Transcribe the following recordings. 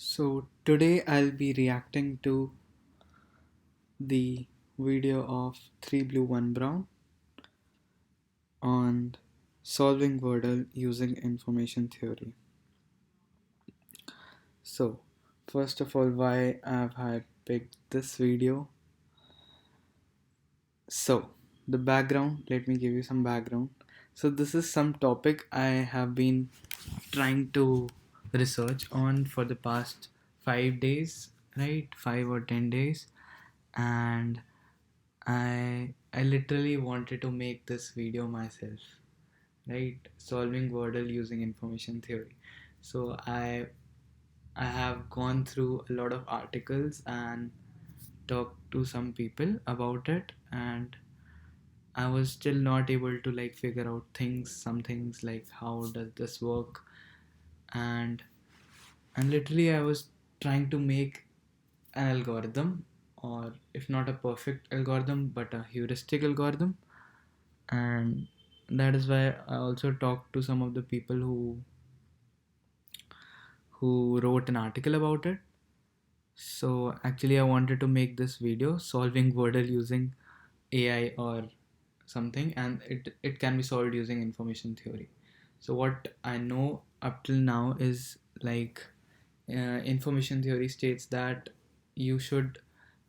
So today I'll be reacting to the video of 3 blue 1 brown on solving Wordle using information theory. So first of all, why have I picked this video? So the background, let me give you some background. So this is some topic I have been trying to research on for the past 5 days, right? 5 or 10 days, and I literally wanted to make this video myself, right? Solving Wordle using information theory. So I have gone through a lot of articles and talked to some people about it, and I was still not able to figure out some things like how does this work, and literally I was trying to make an algorithm, or if not a perfect algorithm but a heuristic algorithm. And that is why I also talked to some of the people who wrote an article about it. So actually I wanted to make this video solving Wordle using AI or something, and it can be solved using information theory. So what I know up till now is information theory states that you should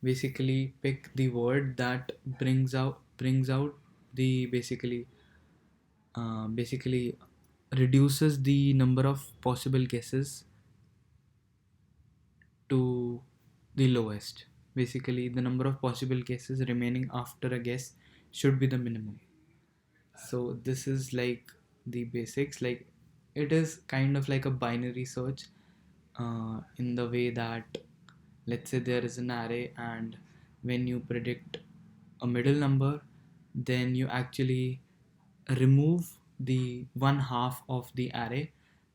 basically pick the word that brings out the basically reduces the number of possible guesses to the lowest. Basically, the number of possible guesses remaining after a guess should be the minimum. So this is like the basics. Like, it is kind of like a binary search, in the way that, let's say there is an array, and when you predict a middle number, then you actually remove the one half of the array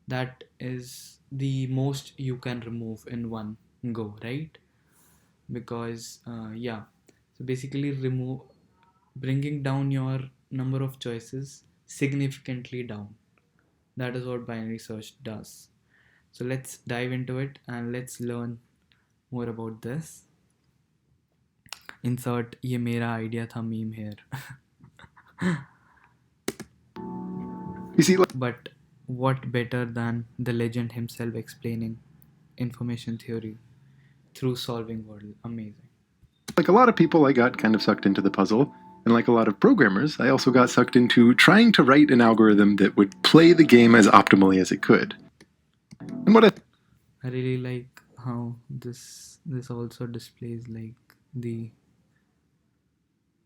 that is the most you can remove in one go, right? Because yeah, so basically remove bringing down your number of choices significantly down. That is what binary search does. So let's dive into it and let's learn more about this. Insert ये मेरा idea था meme here. You see, But what better than the legend himself explaining information theory through solving Wordle? Amazing. like a lot of people, I got kind of sucked into the puzzle. And like a lot of programmers, I also got sucked into trying to write an algorithm that would play the game as optimally as it could. And what I really like how this also displays the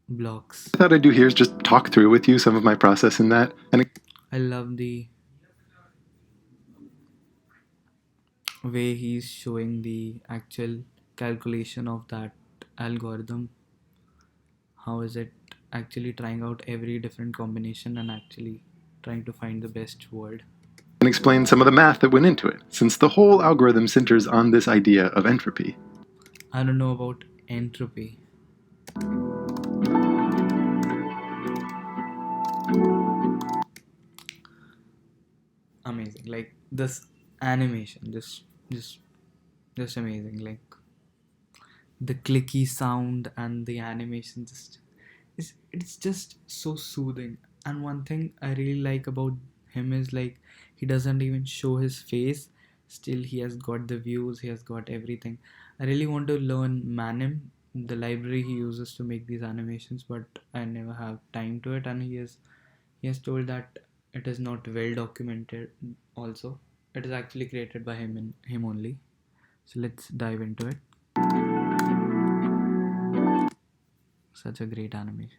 blocks. I thought I'd do here is just talk through with you some of my process in that. And I love the way he's showing the actual calculation of that algorithm. How is it actually trying out every different combination and actually trying to find the best word? explain some of the math that went into it, since the whole algorithm centers on this idea of entropy. I don't know about entropy. Amazing. Like this animation, just amazing. Like the clicky sound and the animation, it's just so soothing. And one thing I really like about him is like he doesn't even show his face, still he has got the views, he has got everything. I really want to learn Manim, the library he uses to make these animations, but I never have time to it. And he has told that it is not well documented also. It is actually created by him and him only. So let's dive into it. Such a great animation.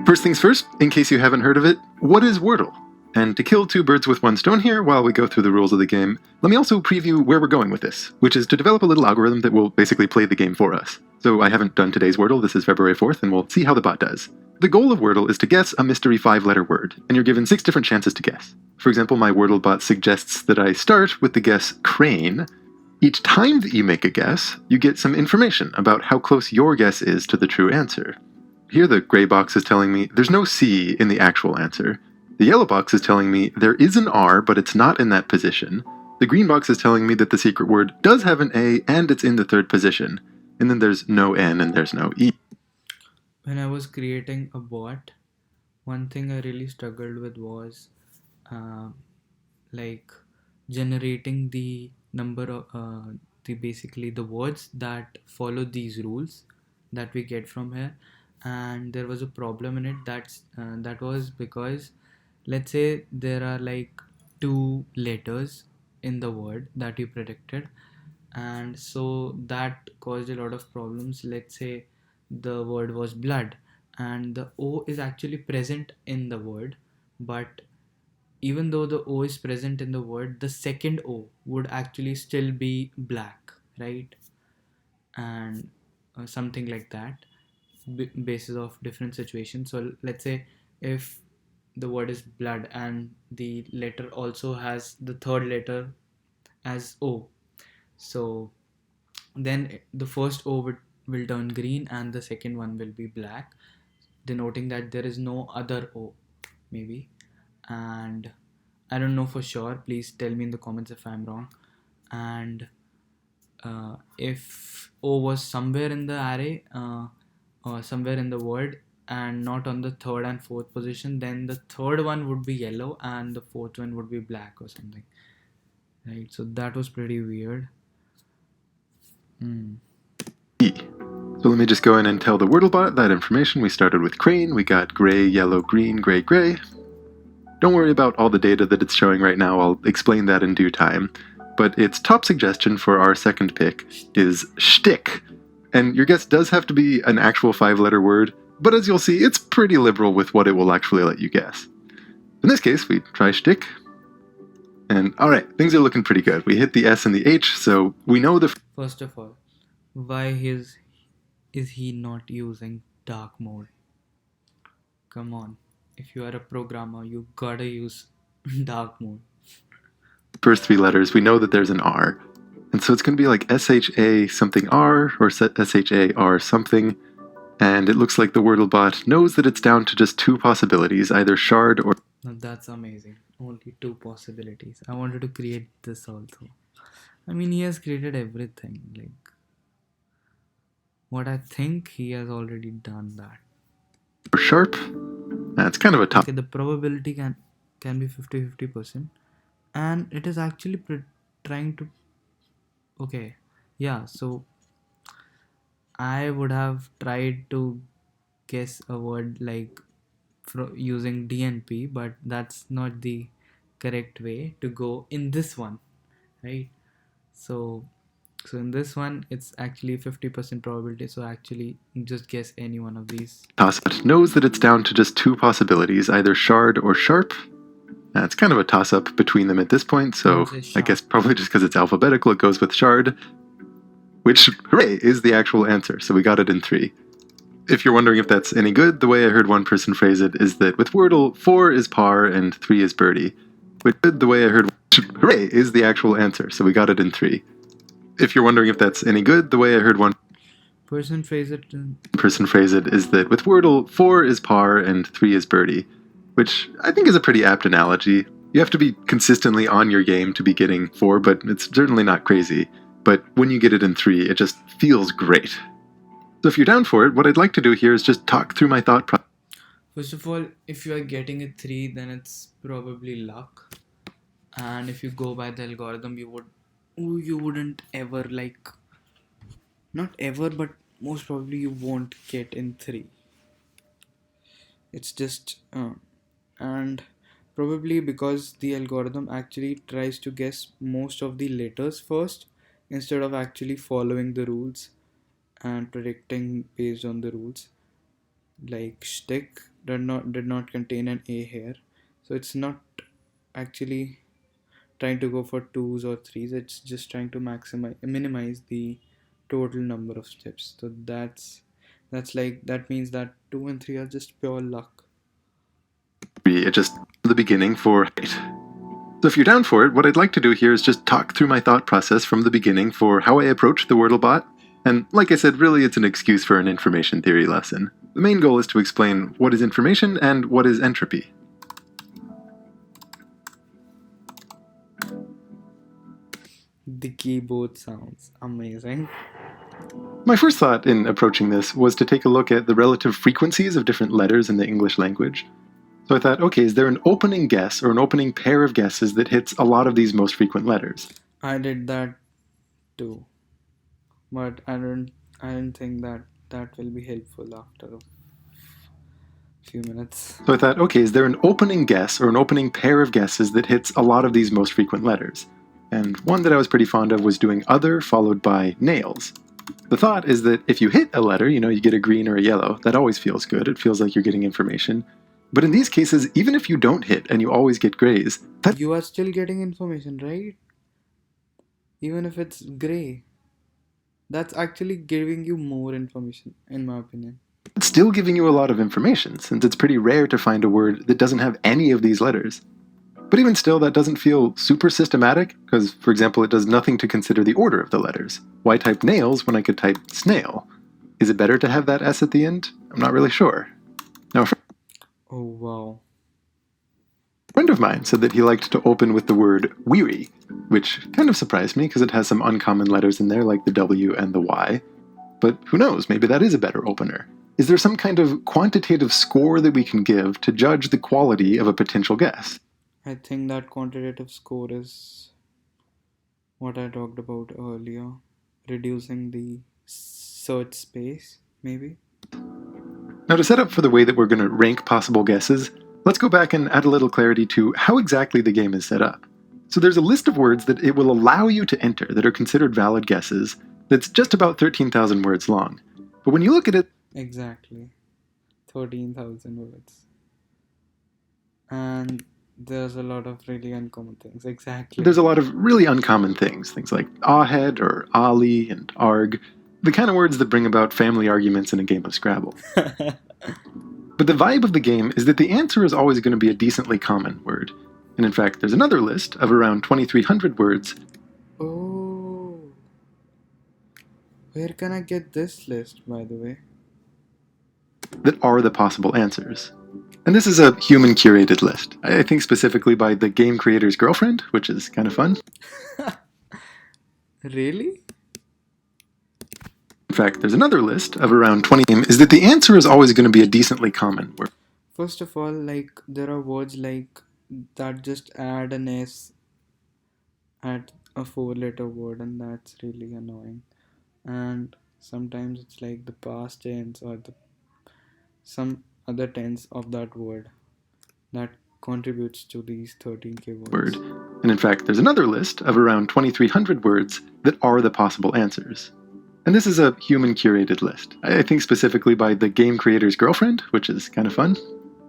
First things first, in case you haven't heard of it, what is Wordle? And to kill two birds with one stone here while we go through the rules of the game, let me also preview where we're going with this, which is to develop a little algorithm that will basically play the game for us. So I haven't done today's Wordle, this is February 4th, and we'll see how the bot does. The goal of Wordle is to guess a mystery 5-letter word, and you're given 6 different chances to guess. For example, my Wordle bot suggests that I start with the guess crane. Each time that you make a guess, you get some information about how close your guess is to the true answer. Here the gray box is telling me there's no C in the actual answer. The yellow box is telling me there is an R, but it's not in that position. The green box is telling me that the secret word does have an A and it's in the third position. And then there's no N and there's no E. When I was creating a bot, one thing I really struggled with was uh, like generating the number of the basically the words that follow these rules that we get from here. And there was a problem in it. That was because, let's say there are like two letters in the word that you predicted, and so that caused a lot of problems. Let's say the word was blood, and the O is actually present in the word, but even though the O is present in the word, the second O would actually still be black, right? And something like that, basis of different situations. So let's say if the word is blood and the letter also has the third letter as O, so then the first O will turn green and the second one will be black, denoting that there is no other O, maybe. And I don't know for sure. Please tell me in the comments if I'm wrong. And if O was somewhere in the array or somewhere in the word and not on the third and fourth position, then the third one would be yellow and the fourth one would be black or something. Right? So that was pretty weird. E. So let me just go in and tell the Wordlebot that information. We started with crane, we got gray, yellow, green, gray, gray. Don't worry about all the data that it's showing right now, I'll explain that in due time. But its top suggestion for our second pick is shtick. And your guess does have to be an actual 5-letter word, but as you'll see, it's pretty liberal with what it will actually let you guess. In this case, we try shtick. And alright, things are looking pretty good. We hit the S and the H, so we know the... First of all, why is he not using dark mode? Come on. If you are a programmer, you gotta use dark mode. first 3 letters, we know that there's an R. And so it's going to be like SHA something R or SHAR something. And it looks like the Wordlebot knows that it's down to just 2 possibilities, either shard or... Now that's amazing. Only 2 possibilities. I wanted to create this also. I mean, he has created everything. Like, what I think he has already done that. or sharp. That's kind of a tough... Okay, the probability can be 50-50%. And it is actually trying to... Okay, yeah, so I would have tried to guess a word like using DNP, but that's not the correct way to go in this one, right? So in this one, it's actually 50% probability. So actually, just guess any one of these. toss-up. Knows that it's down to just 2 possibilities, either shard or sharp. That's kind of a toss-up between them at this point, so I guess probably just because it's alphabetical, it goes with shard, which, hooray, is the actual answer, so we got it in 3. If you're wondering if that's any good, the way I heard one person phrase it is that with Wordle, 4 is par and 3 is birdie. Which, the way I heard, hooray, is the actual answer, so we got it in 3. If you're wondering if that's any good, the way I heard one person phrase it is that with Wordle, 4 is par and 3 is birdie, which I think is a pretty apt analogy. You have to be consistently on your game to be getting 4, but it's certainly not crazy. But when you get it in 3, it just feels great. So if you're down for it, what I'd like to do here is just talk through my thought process. First of all, if you are getting a 3, then it's probably luck. And if you go by the algorithm, you wouldn't ever, like, not ever, but most probably you won't get in 3. It's just and probably because the algorithm actually tries to guess most of the letters first instead of actually following the rules and predicting based on the rules. Like shtick did not contain an A here, so it's not actually trying to go for 2s or 3s. It's just trying to minimize the total number of steps. So that means that 2 and 3 are just pure luck. It just the beginning for height. So if you're down for it, what I'd like to do here is just talk through my thought process from the beginning for how I approach the Wordlebot. And like I said, really it's an excuse for an information theory lesson. The main goal is to explain what is information and what is entropy. The keyboard sounds amazing. My first thought in approaching this was to take a look at the relative frequencies of different letters in the English language. So I thought, okay, is there an opening guess or an opening pair of guesses that hits a lot of these most frequent letters? I did that too, but I don't think that will be helpful after a few minutes. So I thought, okay, is there an opening guess or an opening pair of guesses that hits a lot of these most frequent letters? And one that I was pretty fond of was doing other followed by nails. The thought is that if you hit a letter, you get a green or a yellow, that always feels good. It feels like you're getting information. But in these cases, even if you don't hit and you always get grays, that You are still getting information, right? Even if it's gray. That's actually giving you more information, in my opinion. it's still giving you a lot of information, since it's pretty rare to find a word that doesn't have any of these letters. But even still, that doesn't feel super systematic, because, for example, it does nothing to consider the order of the letters. Why type nails when I could type snail? Is it better to have that S at the end? I'm not really sure. Now, a Oh wow. friend of mine said that he liked to open with the word weary, which kind of surprised me because it has some uncommon letters in there like the W and the Y. But who knows, maybe that is a better opener. Is there some kind of quantitative score that we can give to judge the quality of a potential guess? I think that quantitative score is what I talked about earlier, reducing the search space, maybe. Now, to set up for the way that we're going to rank possible guesses, let's go back and add a little clarity to how exactly the game is set up. So there's a list of words that it will allow you to enter that are considered valid guesses that's just about 13,000 words long. But when you look at it, Exactly. 13,000 words. And there's a lot of really uncommon things. Exactly. there's a lot of really uncommon things like ahead or ali and arg, the kind of words that bring about family arguments in a game of Scrabble. But the vibe of the game is that the answer is always going to be a decently common word. And in fact, there's another list of around 2,300 words Oh. Where can I get this list, by the way? that are the possible answers. And this is a human curated list. I think specifically by the game creator's girlfriend, which is kind of fun. Really? In fact, there's another list of around 20 is that the answer is always going to be a decently common word. First of all, like, there are words like that just add an S at a four-letter word, and that's really annoying. And sometimes it's like the past tense or some other tense of that word that contributes to these 13k words. And in fact, there's another list of around 2,300 words that are the possible answers. And this is a human curated list. I think specifically by the game creator's girlfriend, which is kind of fun.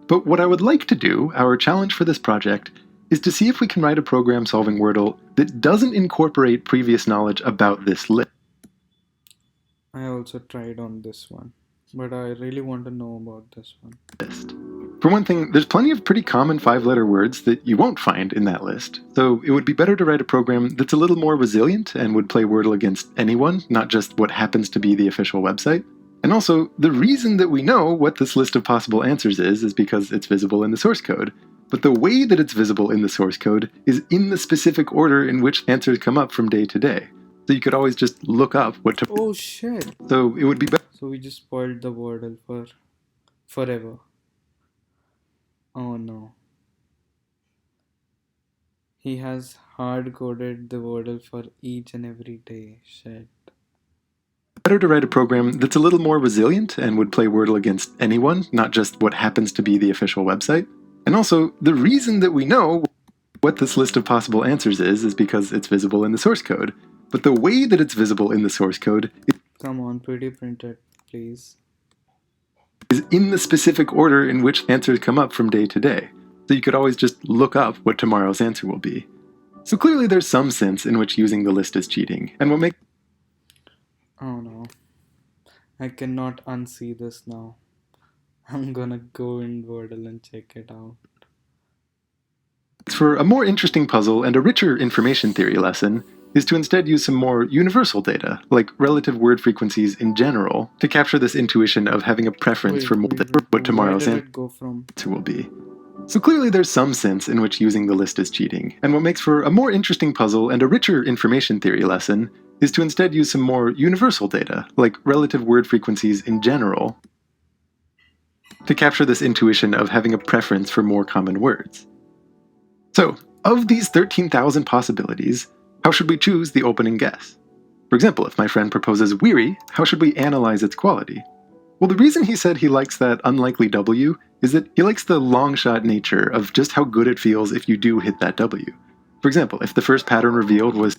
But what I would like to do, our challenge for this project, is to see if we can write a program solving Wordle that doesn't incorporate previous knowledge about this list. I also tried on this one, but I really want to know about this one. For one thing, there's plenty of pretty common 5-letter words that you won't find in that list, so it would be better to write a program that's a little more resilient and would play Wordle against anyone, not just what happens to be the official website. And also, the reason that we know what this list of possible answers is because it's visible in the source code. But the way that it's visible in the source code is in the specific order in which answers come up from day to day. So you could always just look up what to... Oh shit! So it would be better... So we just spoiled the Wordle for forever. Oh no. He has hard-coded the Wordle for each and every day. Shit. better to write a program that's a little more resilient and would play Wordle against anyone, not just what happens to be the official website. And also, the reason that we know what this list of possible answers is because it's visible in the source code. But the way that it's visible in the source code Come on, pretty printed, please. is in the specific order in which answers come up from day to day. So you could always just look up what tomorrow's answer will be. So clearly there's some sense in which using the list is cheating. And what makes Oh no. I cannot unsee this now. I'm gonna go in Wordle and check it out. for a more interesting puzzle and a richer information theory lesson is to instead use some more universal data, like relative word frequencies in general, to capture this intuition of having a preference for what tomorrow's Where did answer it go from? will be. So clearly there's some sense in which using the list is cheating, and what makes for a more interesting puzzle and a richer information theory lesson is to instead use some more universal data, like relative word frequencies in general, to capture this intuition of having a preference for more common words. So, of these 13,000 possibilities, how should we choose the opening guess? For example, if my friend proposes weary, how should we analyze its quality? Well, the reason he said he likes that unlikely W is that he likes the long shot nature of just how good it feels if you do hit that W. For example, if the first pattern revealed was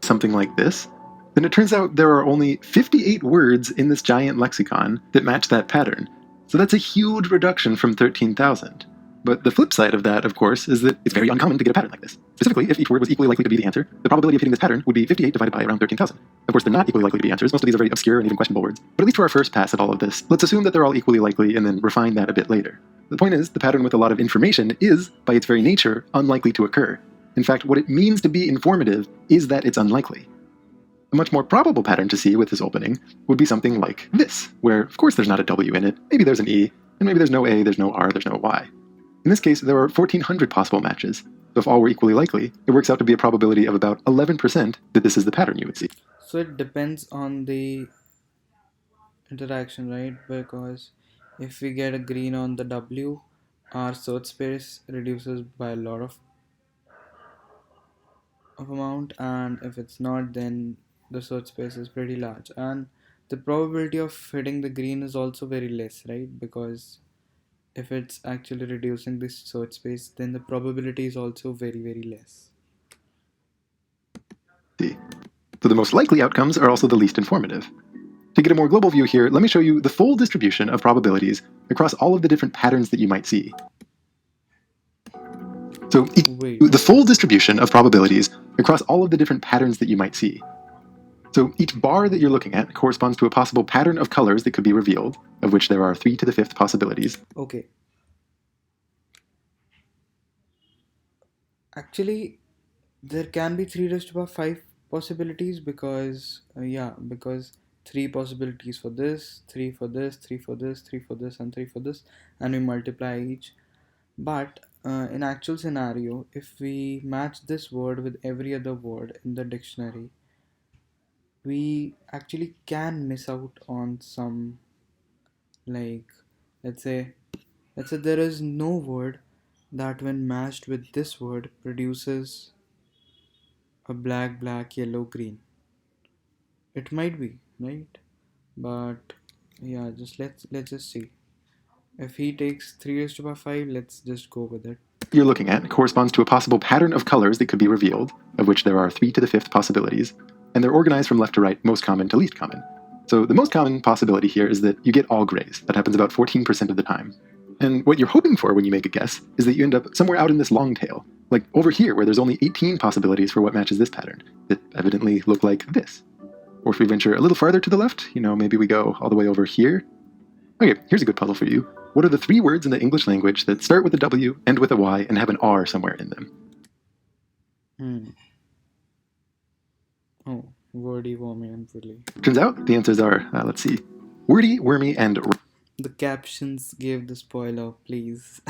something like this, then it turns out there are only 58 words in this giant lexicon that match that pattern. So that's a huge reduction from 13,000. But the flip side of that, of course, is that it's very uncommon to get a pattern like this. Specifically, if each word was equally likely to be the answer, the probability of hitting this pattern would be 58 divided by around 13,000. Of course, they're not equally likely to be answers. Most of these are very obscure and even questionable words. But at least for our first pass at all of this, let's assume that they're all equally likely and then refine that a bit later. The point is, the pattern with a lot of information is, by its very nature, unlikely to occur. In fact, what it means to be informative is that it's unlikely. A much more probable pattern to see with this opening would be something like this, where of course there's not a W in it, maybe there's an E, and maybe there's no A, there's no R, there's no Y. In this case, there are 1,400 possible matches, so if all were equally likely, it works out to be a probability of about 11% that this is the pattern you would see. So it depends on the interaction, right? Because if we get a green on the W, our search space reduces by a lot of amount, and if it's not, then the search space is pretty large, and the probability of hitting the green is also very less, right? Because if it's actually reducing this search space, then the probability is also very, very less. So the most likely outcomes are also the least informative. To get a more global view here, let me show you the full distribution of probabilities across all of the different patterns that you might see. So Wait, the full distribution of probabilities across all of the different patterns that you might see. So each bar that you're looking at corresponds to a possible pattern of colors that could be revealed, of which there are 3 to the 5th possibilities. okay. Actually, there can be 3 raised to power 5 possibilities because, because 3 possibilities for this, 3 for this, 3 for this, 3 for this, and 3 for this, and we multiply each. But in actual scenario, if we match this word with every other word in the dictionary, we actually can miss out on some, like, let's say there is no word that when matched with this word produces a black, black, yellow, green. It might be, right? But yeah, just let's just see. If he takes 3 raised to power 5, let's just go with it. You're looking at corresponds to a possible pattern of colors that could be revealed, of which there are 3 to the 5th possibilities, and they're organized from left to right, most common to least common. So the most common possibility here is that you get all grays. That happens about 14% of the time. And what you're hoping for when you make a guess is that you end up somewhere out in this long tail, like over here where there's only 18 possibilities for what matches this pattern, that evidently look like this. Or if we venture a little farther to the left, maybe we go all the way over here. Okay, here's a good puzzle for you. What are the 3 words in the English language that start with a W, end with a Y, and have an R somewhere in them? Hmm. Oh, wordy, wormy, and woolly. Turns out the answers are, let's see, wordy, wormy, and The captions gave the spoiler, please.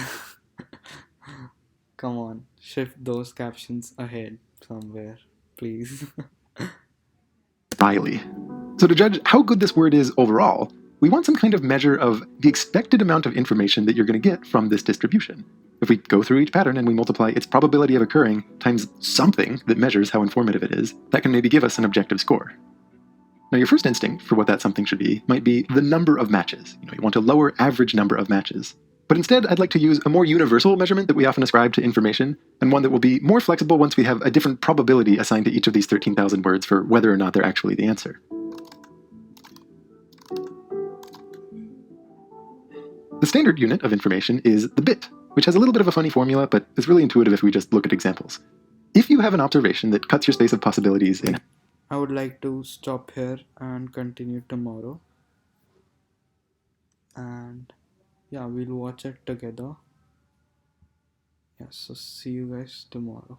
Come on, shift those captions ahead somewhere, please. Riley. So to judge how good this word is overall, we want some kind of measure of the expected amount of information that you're going to get from this distribution. If we go through each pattern and we multiply its probability of occurring times something that measures how informative it is, that can maybe give us an objective score. Now your first instinct for what that something should be might be the number of matches. You want a lower average number of matches. But instead, I'd like to use a more universal measurement that we often ascribe to information, and one that will be more flexible once we have a different probability assigned to each of these 13,000 words for whether or not they're actually the answer. The standard unit of information is the bit, which has a little bit of a funny formula, but is really intuitive if we just look at examples. If you have an observation that cuts your space of possibilities in... I would like to stop here and continue tomorrow. And yeah, we'll watch it together. Yeah, so see you guys tomorrow.